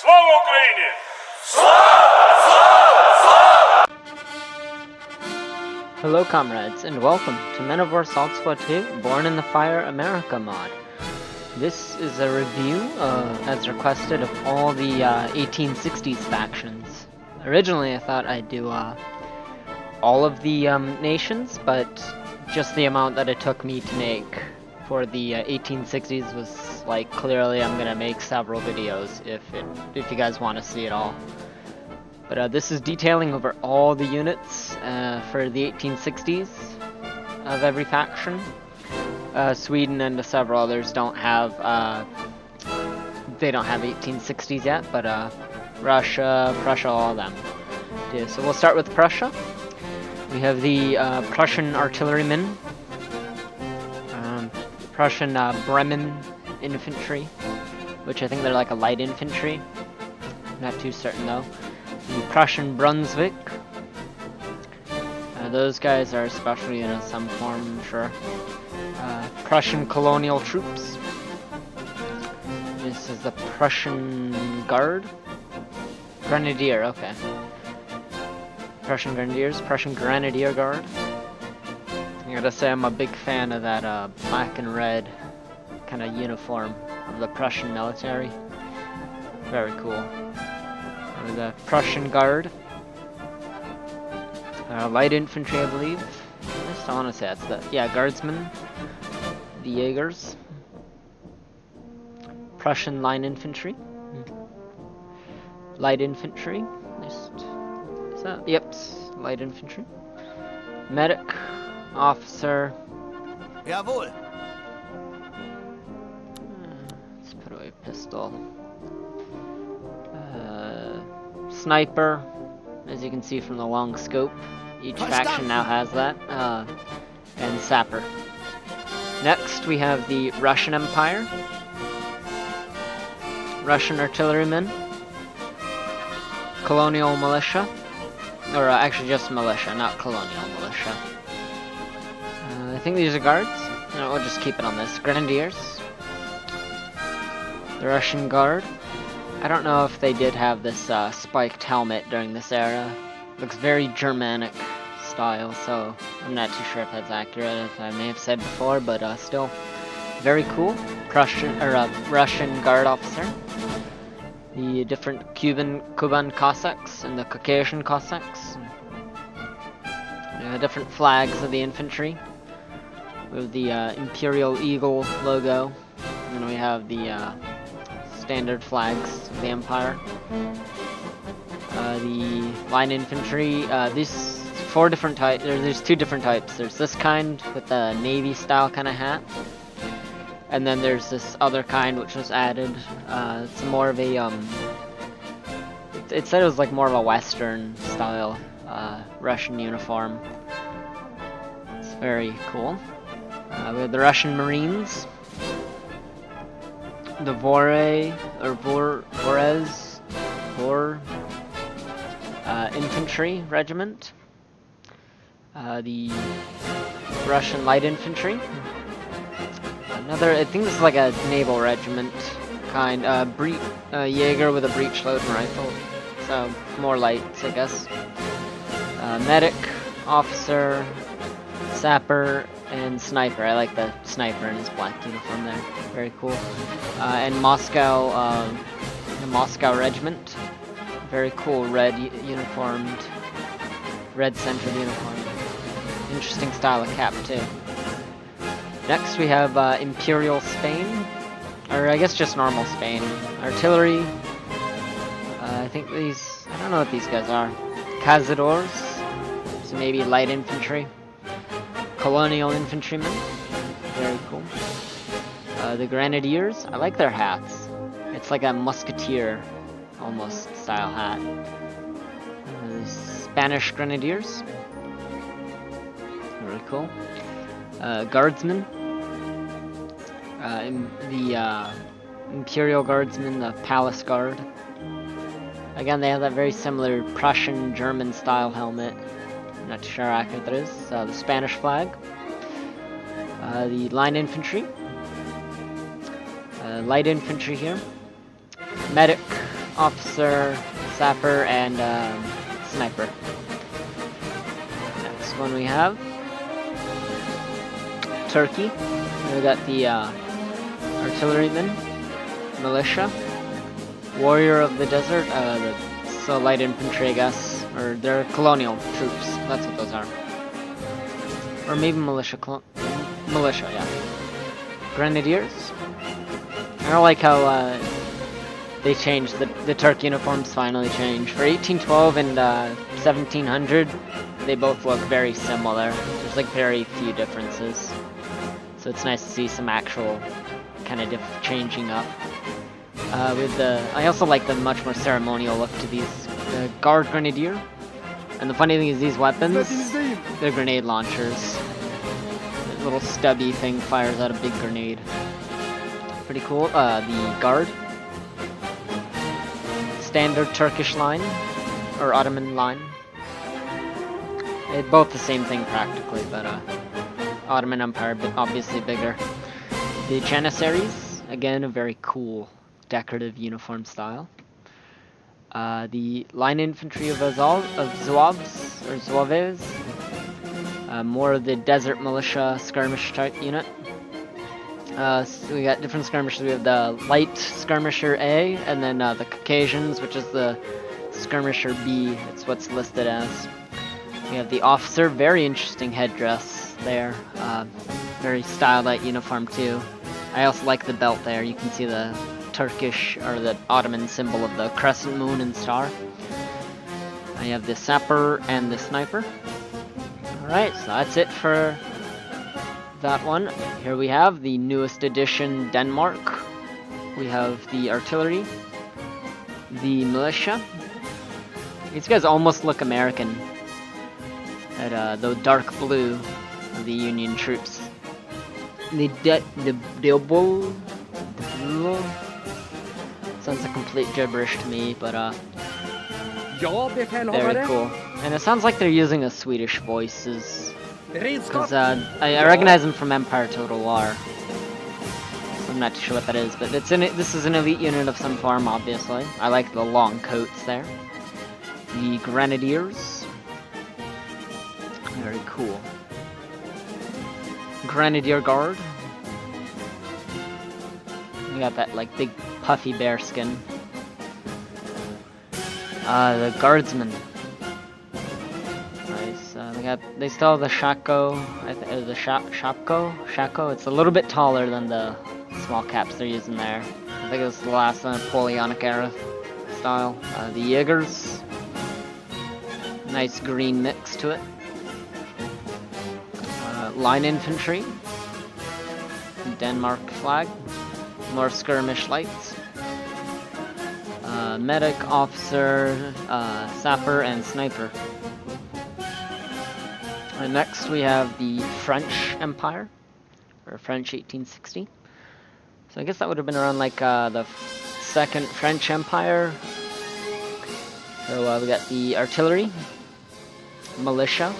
Слава Україні! Hello comrades, and welcome to Men of War Assault Squad 2 Born in the Fire America mod. This is a review, as requested, of all the 1860s factions. Originally I thought I'd do all of the nations, but just the amount that it took me to make for the 1860s was like, clearly I'm gonna make several videos if you guys want to see it all. But this is detailing over all the units for the 1860s of every faction. Sweden and several others don't have they don't have 1860s yet, but Russia, Prussia, all of them do. So we'll start with Prussia. We have the Prussian artillerymen, Prussian Bremen infantry, which I think they're like a light infantry. Not too certain though. The Prussian Brunswick. Those guys are special units, some form, I'm sure. Prussian Colonial troops. This is the Prussian Guard. Grenadier, okay. Prussian Grenadiers, Prussian Grenadier Guard. I gotta say I'm a big fan of that black and red kind of uniform of the Prussian military. Very cool. The Prussian Guard. Light infantry, I believe. I just want to say that's the, yeah, Guardsmen. The Jaegers. Prussian line infantry. Light infantry. Is that? Yep, light infantry. Medic. Officer. Jawohl. Let's put away pistol. Sniper, as you can see from the long scope. Each faction now has that. And Sapper. Next we have the Russian Empire. Russian artillerymen. Colonial militia. Or actually just militia, not colonial militia. I think these are guards. No, we'll just keep it on this. Grenadiers. The Russian Guard. I don't know if they did have this spiked helmet during this era. Looks very Germanic style, so I'm not too sure if that's accurate, as I may have said before, but still very cool. Russian Guard officer. The different Cuban Cossacks and the Caucasian Cossacks. Different flags of the infantry with the Imperial Eagle logo. And then we have the standard flags of the Empire. The line infantry, these four different types, there's two different types. There's this kind with the Navy style kind of hat. And then there's this other kind which was added. It's more of a, it said it was like more of a Western style Russian uniform. It's very cool. We have the Russian Marines. The infantry regiment. The Russian light infantry. Another, I think this is like a naval regiment kind. Jaeger with a breech-loading rifle. So more lights, I guess. Medic, officer, sapper, and sniper. I like the sniper in his black uniform there. Very cool. And the Moscow regiment. Very cool red uniformed, red centered uniform. Interesting style of cap too. Next we have Imperial Spain, or I guess just normal Spain. Artillery. I think these, I don't know what these guys are. Cazadores. So maybe light infantry. Colonial infantrymen. Very cool. The Grenadiers. I like their hats. It's like a musketeer almost style hat. Spanish Grenadiers. Really cool. Guardsmen. The Imperial Guardsmen, the Palace Guard. Again, they have that very similar Prussian German style helmet. I'm not sure how accurate that is. The Spanish flag. The line infantry. Light infantry here. Medic, officer, sapper, and sniper. Next one we have Turkey. We got the artillerymen, militia, warrior of the desert, so light infantry, I guess, or they're colonial troops. That's what those are, or maybe militia. Militia, yeah. Grenadiers. I don't like how they changed the Turk uniforms. Finally changed for 1812 and 1700. They both look very similar. There's like very few differences. So it's nice to see some actual kind of changing up. I also like the much more ceremonial look to these. The Guard Grenadier. And the funny thing is these weapons, they're grenade launchers. The little stubby thing fires out a big grenade. Pretty cool. The Guard. Standard Turkish line, or Ottoman line. They're both the same thing practically, but Ottoman Empire obviously bigger. The Janissaries, again a very cool decorative uniform style. The line infantry of Zouaves, or Zouaves. More of the desert militia skirmish type unit. So we got different skirmishers. We have the light skirmisher A, and then the Caucasians, which is the skirmisher B. It's what's listed as. We have the officer, very interesting headdress there. Very styled uniform too. I also like the belt there. You can see the Turkish or the Ottoman symbol of the crescent moon and star. I have the sapper and the sniper. Alright, so that's it for that one. Here we have the newest edition Denmark. We have the artillery, the militia. These guys almost look American. At the dark blue of the Union troops. The double sounds like complete gibberish to me, but very cool. And it sounds like they're using a Swedish voices. Because I recognize them from Empire Total War. I'm not too sure what that is, but this is an elite unit of some form, obviously. I like the long coats there. The Grenadiers. Very cool. Grenadier Guard. We got that like big puffy bear skin. The Guardsmen. Nice. They still have the Shako. The Shako. It's a little bit taller than the small caps they're using there. I think it was the last Napoleonic era style. The Jaegers. Nice green mix to it. Line infantry. Denmark flag. More skirmish lights. Medic, officer, sapper, and sniper. And next we have the French Empire, or French 1860. So I guess that would have been around like the Second French Empire. So we got the artillery, militia,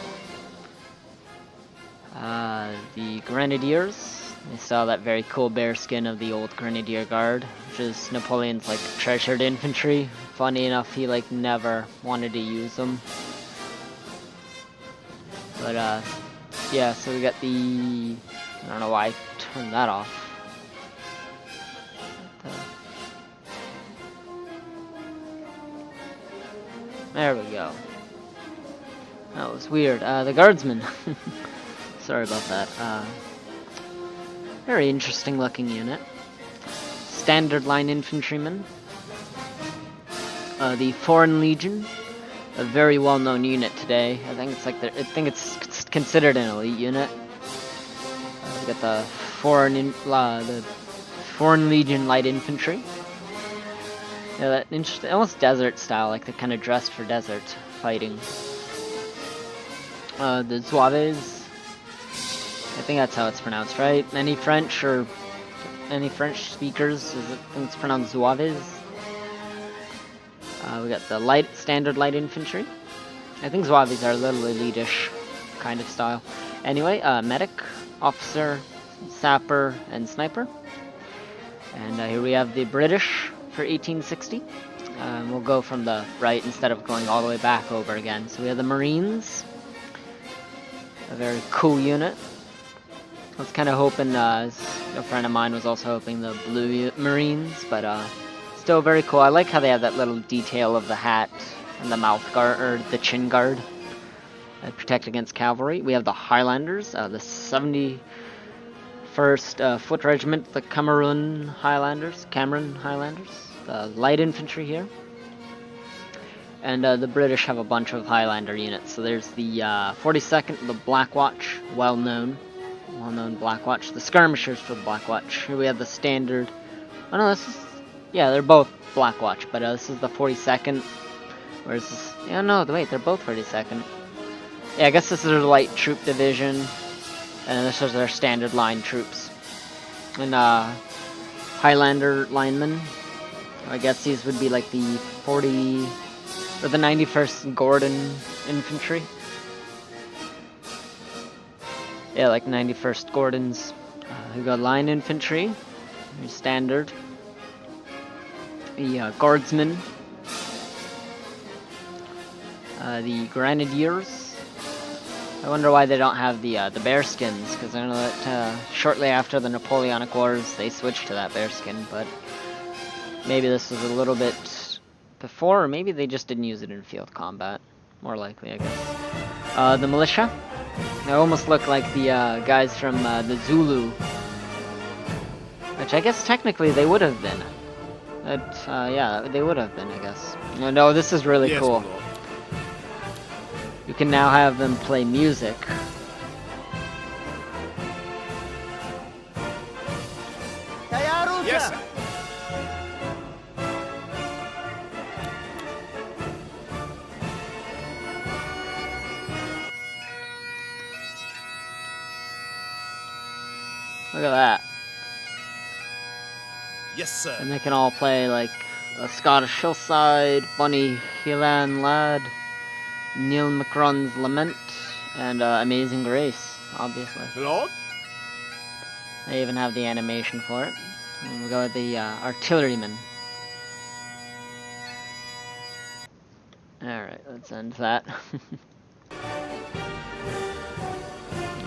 the Grenadiers. I saw that very cool bear skin of the old Grenadier Guard, which is Napoleon's like treasured infantry. Funny enough, he like never wanted to use them. But yeah, so we got the, I don't know why I turned that off. There we go. That was weird. The Guardsmen. Sorry about that. Very interesting looking unit. Standard line infantrymen. The Foreign Legion, a very well-known unit today. I think it's like it's considered an elite unit. We got the Foreign Legion light infantry. Yeah, that interesting, almost desert style, like they're kind of dressed for desert fighting. The Zouaves. I think that's how it's pronounced, right? Any French speakers, I think it's pronounced Zouaves. We got the standard light infantry. I think Zouaves are a little elite-ish kind of style. Anyway, medic, officer, sapper, and sniper. And here we have the British for 1860. We'll go from the right instead of going all the way back over again. So we have the Marines, a very cool unit. I was kind of hoping, a friend of mine was also hoping the Blue Marines, but still very cool. I like how they have that little detail of the hat and the mouth guard, or the chin guard, protect against cavalry. We have the Highlanders, the 71st Foot Regiment, the Cameroon Highlanders, the light infantry here. And the British have a bunch of Highlander units. So there's the 42nd, the Black Watch, well-known Black Watch. The Skirmishers for the Black Watch. Here we have the standard. Oh no, this is, yeah, they're both Black Watch, but this is the 42nd. Whereas this, yeah, no, wait, they're both 42nd. Yeah, I guess this is their light troop division, and this is their standard line troops. And Highlander linemen. I guess these would be like the 40 or the 91st Gordon Infantry. Yeah, like 91st Gordons. We got line infantry, standard. The Guardsmen. The Grenadiers. I wonder why they don't have the bearskins, because I know that shortly after the Napoleonic Wars they switched to that bearskin, but maybe this was a little bit before, or maybe they just didn't use it in field combat. More likely, I guess. The Militia. They almost look like the guys from the Zulu, which I guess technically they would have been. Yeah, they would have been, I guess. No, this is really cool. You can now have them play music. Yes, sir. Look at that. Yes, sir. And they can all play like a Scottish Hillside, Bonnie Hielan Lad, Neil McCrun's Lament, and Amazing Grace, obviously. Lord? They even have the animation for it. And we go with the artillerymen. Alright, let's end that.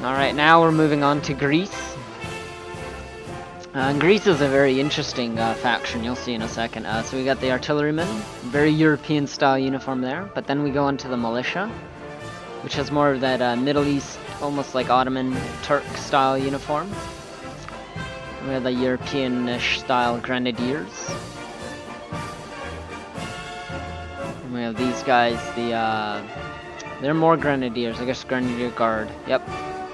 Alright, now we're moving on to Greece. Greece is a very interesting faction, you'll see in a second. So we got the artillerymen, very European style uniform there, but then we go into the militia, which has more of that Middle East, almost like Ottoman Turk style uniform. And we have the European-ish style grenadiers. And we have these guys, they're more grenadiers, I guess Grenadier Guard, yep.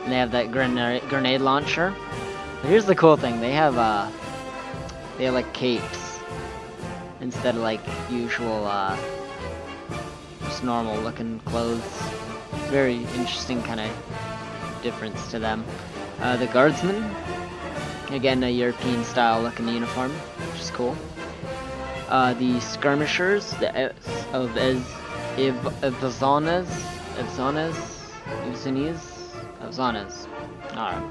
And they have that grenade launcher. But here's the cool thing, they have like capes instead of like usual just normal looking clothes. Very interesting kind of difference to them. The Guardsmen, again a European style looking uniform, which is cool. The Skirmishers, the Evzones. Alright.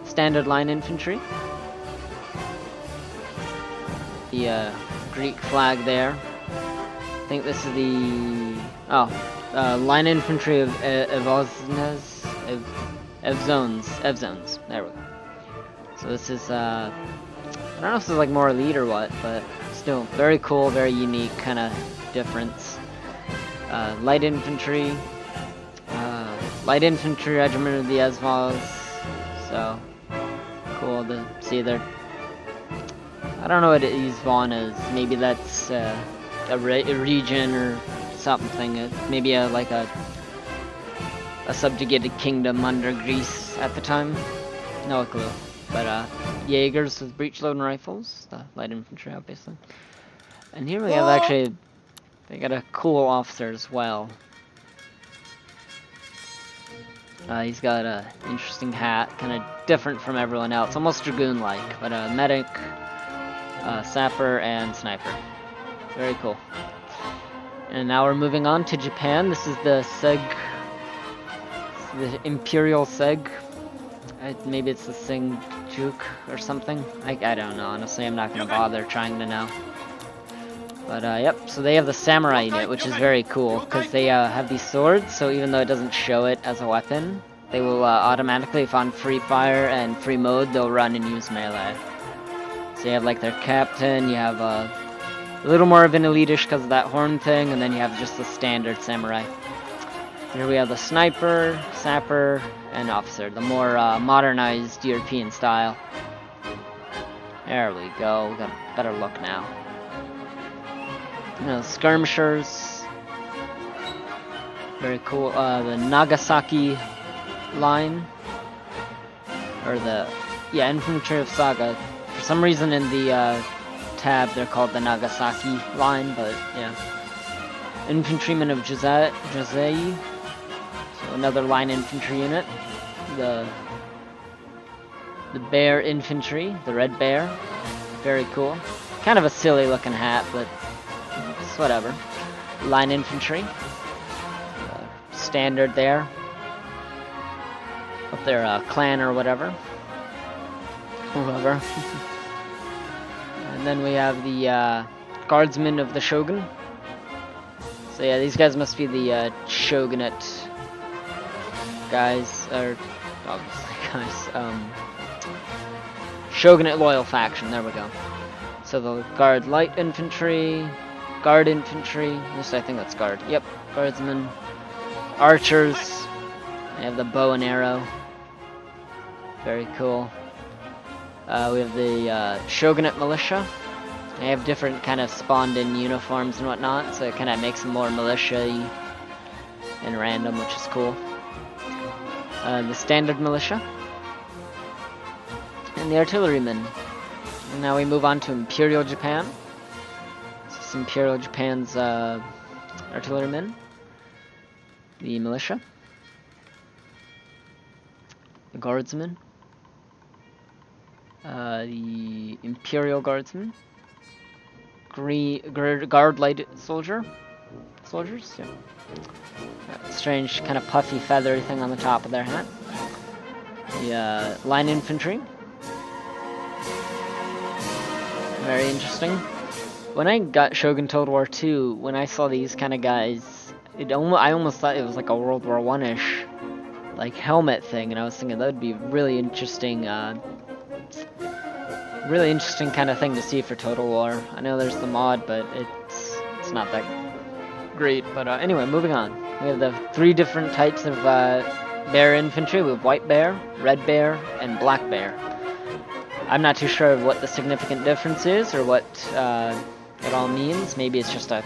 Standard line infantry. The Greek flag there. I think this is the line infantry of Evzones. There we go. So this is I don't know if this is like more elite or what, but still very cool, very unique kind of difference. Light infantry regiment of the Ezvos. So cool to see there. I don't know what Izvan is. Maybe that's a region or something. Maybe like a subjugated kingdom under Greece at the time. No clue. But Jaegers with breech-loading rifles, the light infantry, obviously. And here we have actually, they got a cool officer as well. He's got an interesting hat, kind of different from everyone else, almost Dragoon-like, but a medic, Sapper, and Sniper. Very cool. And now we're moving on to Japan. This is the the Imperial Seg. Maybe it's the Singjuk or something. I don't know, honestly, I'm not going to bother trying to know. But yep, so they have the samurai unit, which is very cool, because they have these swords, so even though it doesn't show it as a weapon, they will automatically, if on free fire and free mode, they'll run and use melee. So you have like their captain, you have a little more of an elitish because of that horn thing, and then you have just the standard samurai. Here we have the sniper, sapper, and officer, the more modernized European style. There we go, we got a better look now. You know, skirmishers, very cool. The Nagasaki Line, or the Infantry of Saga. For some reason in the tab they're called the Nagasaki Line, but yeah. Infantrymen of Josei, so another line infantry unit. The bear infantry, the red bear, very cool. Kind of a silly looking hat, but it's whatever. Line infantry, standard there. Of their clan or whatever. Whoever. And then we have the Guardsmen of the Shogun. So yeah, these guys must be the Shogunate guys, or obviously guys. Shogunate loyal faction. There we go. So the Guard light infantry, Guard infantry. At least I think that's Guard. Yep, Guardsmen, archers. They have the bow and arrow. Very cool. We have the Shogunate Militia. They have different kind of spawned-in uniforms and whatnot, so it kind of makes them more militia-y and random, which is cool. The Standard Militia. And the Artillerymen. And now we move on to Imperial Japan. This is Imperial Japan's Artillerymen. The Militia. The Guardsmen. The Imperial Guardsmen. Guard light soldiers, yeah. That strange kind of puffy feathery thing on the top of their hat. The line infantry. Very interesting. When I got Shogun Total War 2, when I saw these kind of guys, I almost thought it was like a World War I-ish like helmet thing, and I was thinking that would be really interesting kind of thing to see for Total War. I know there's the mod, but it's not that great. But anyway, moving on. We have the 3 different types of bear infantry. We have white bear, red bear, and black bear. I'm not too sure of what the significant difference is, or what it all means. Maybe it's just a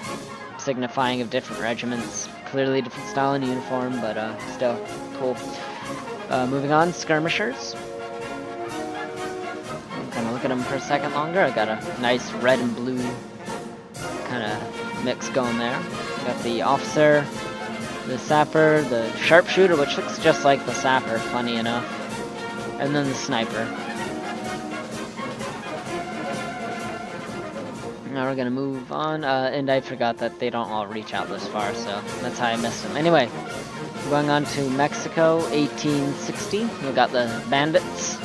signifying of different regiments. Clearly different style and uniform, but still cool. Moving on, skirmishers. Look at them for a second longer. I got a nice red and blue kind of mix going there. Got the officer, the sapper, the sharpshooter, which looks just like the sapper, funny enough, and then the sniper. Now we're gonna move on, and I forgot that they don't all reach out this far, so that's how I missed them. Anyway, going on to Mexico, 1860. We got the bandits.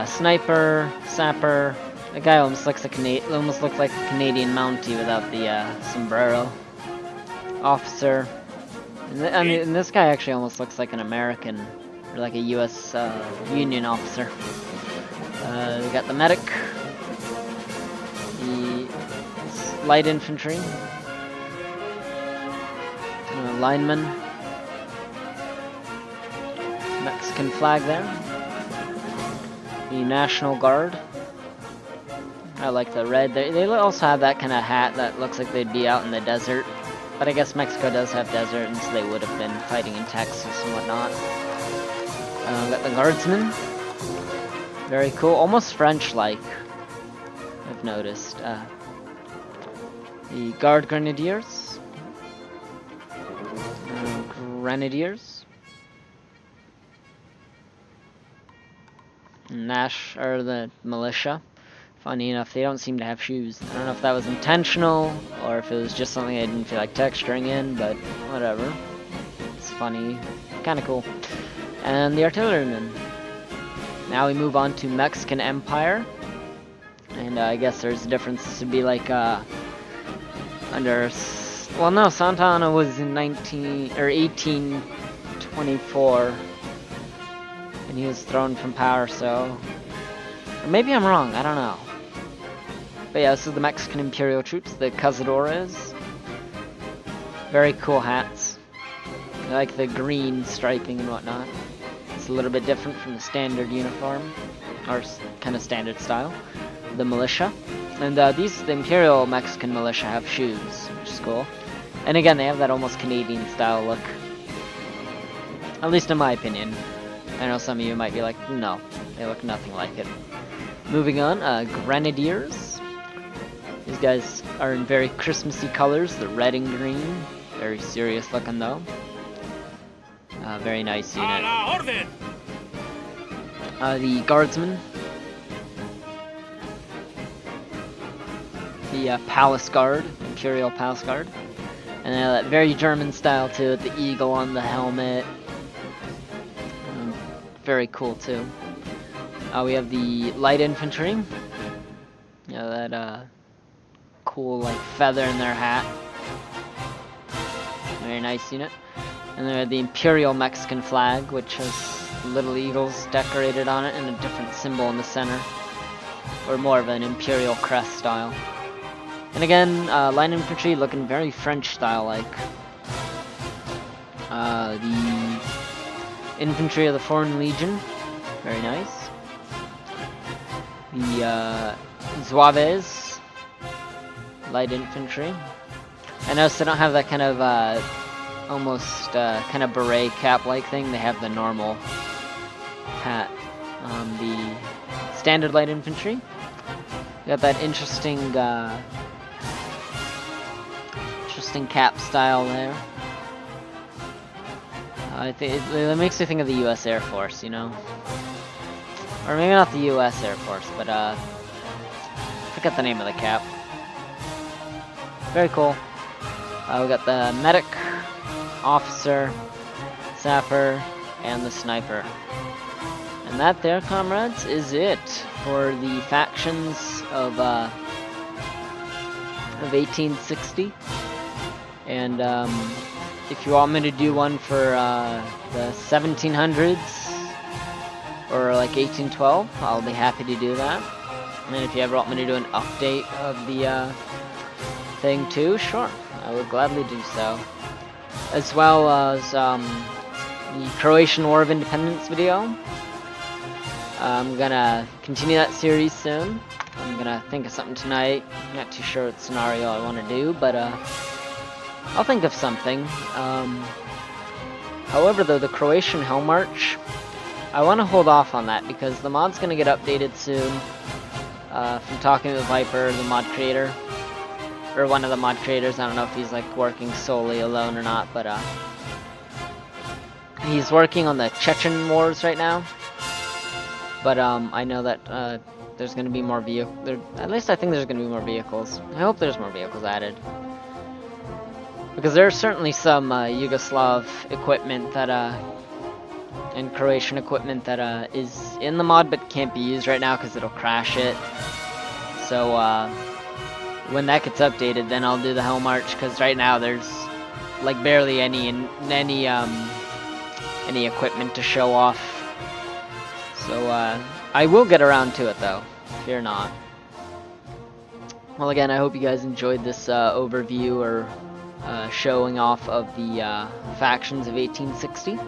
Sniper, sapper. The guy almost looks like a Canadian Mountie without the sombrero. Officer. And this guy actually almost looks like an American, or like a U.S. Union officer. We got the medic, the light infantry, lineman, Mexican flag there. The National Guard. I like the red. They also have that kind of hat that looks like they'd be out in the desert. But I guess Mexico does have desert, and so they would have been fighting in Texas and whatnot. Got the Guardsmen. Very cool. Almost French-like, I've noticed. The Guard Grenadiers. Grenadiers. Or the Militia. Funny enough, they don't seem to have shoes. I don't know if that was intentional, or if it was just something I didn't feel like texturing in, but whatever. It's funny. Kinda cool. And the artillerymen. Now we move on to Mexican Empire. And I guess there's a difference. This would be like under, well, no, Santa Anna was in 1824, and he was thrown from power. So, or maybe I'm wrong. I don't know. But yeah, this is the Mexican Imperial troops, the Cazadores. Very cool hats. I like the green striping and whatnot. It's a little bit different from the standard uniform, or kind of standard style. The Militia. And the Imperial Mexican Militia have shoes, which is cool. And again, they have that almost Canadian style look. At least in my opinion. I know some of you might be like, no, they look nothing like it. Moving on, Grenadiers. These guys are in very Christmassy colors, the red and green. Very serious looking though. Very nice unit. The Guardsmen. The Palace Guard, Imperial Palace Guard. And that very German style too, with the eagle on the helmet. Very cool too. We have the Light Infantry. Yeah, that cool like feather in their hat. Very nice unit. And then the Imperial Mexican flag, which has little eagles decorated on it and a different symbol in the center. Or more of an Imperial crest style. And again, Light Infantry looking very French style like. The Infantry of the Foreign Legion, very nice. The Zouaves, Light Infantry. I noticed they don't have that kind of almost kind of beret cap-like thing. They have the normal hat. The Standard Light Infantry. Got that interesting cap style there. I think it makes me think of the U.S. Air Force, you know, or maybe not the U.S. Air Force, but I forget the name of the cap. Very cool. We got the medic, officer, sapper, and the sniper. And that there, comrades, is it for the factions of 1860. And if you want me to do one for the 1700s or like 1812, I'll be happy to do that. And if you ever want me to do an update of the thing too, sure, I would gladly do so. As well as the Croatian War of Independence video. I'm gonna continue that series soon. I'm gonna think of something tonight. I'm not too sure what scenario I want to do, but I'll think of something. However, though, the Croatian Hell March, I want to hold off on that because the mod's going to get updated soon. From talking with Viper, the mod creator, or one of the mod creators. I don't know if he's like working solely alone or not, but he's working on the Chechen wars right now. But I know that there's going to be more at least I think there's going to be more vehicles. I hope there's more vehicles added. Because there's certainly some Yugoslav equipment that, and Croatian equipment that is in the mod but can't be used right now because it'll crash it. So when that gets updated, then I'll do the Hell March, because right now there's like barely any equipment to show off. So I will get around to it though, fear not. Well, again, I hope you guys enjoyed this overview or showing off of the factions of 1860.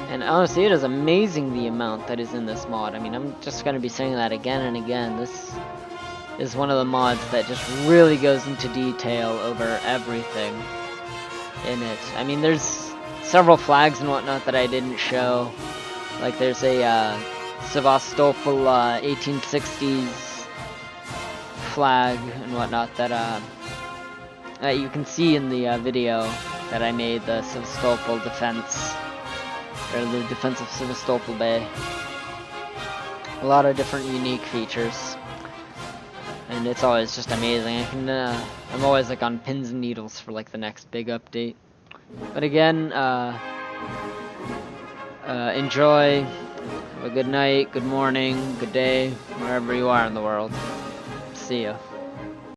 And honestly, it is amazing the amount that is in this mod. I mean, I'm just going to be saying that again and again. This is one of the mods that just really goes into detail over everything in it. I mean, there's several flags and whatnot that I didn't show. Like, there's a Sevastopol 1860s flag and whatnot that you can see in the video that I made, the Sevastopol defense, or the defense of Sevastopol Bay. A lot of different unique features, and it's always just amazing. I'm always like on pins and needles for like the next big update. But again, enjoy. Have a good night, good morning, good day, wherever you are in the world. See ya.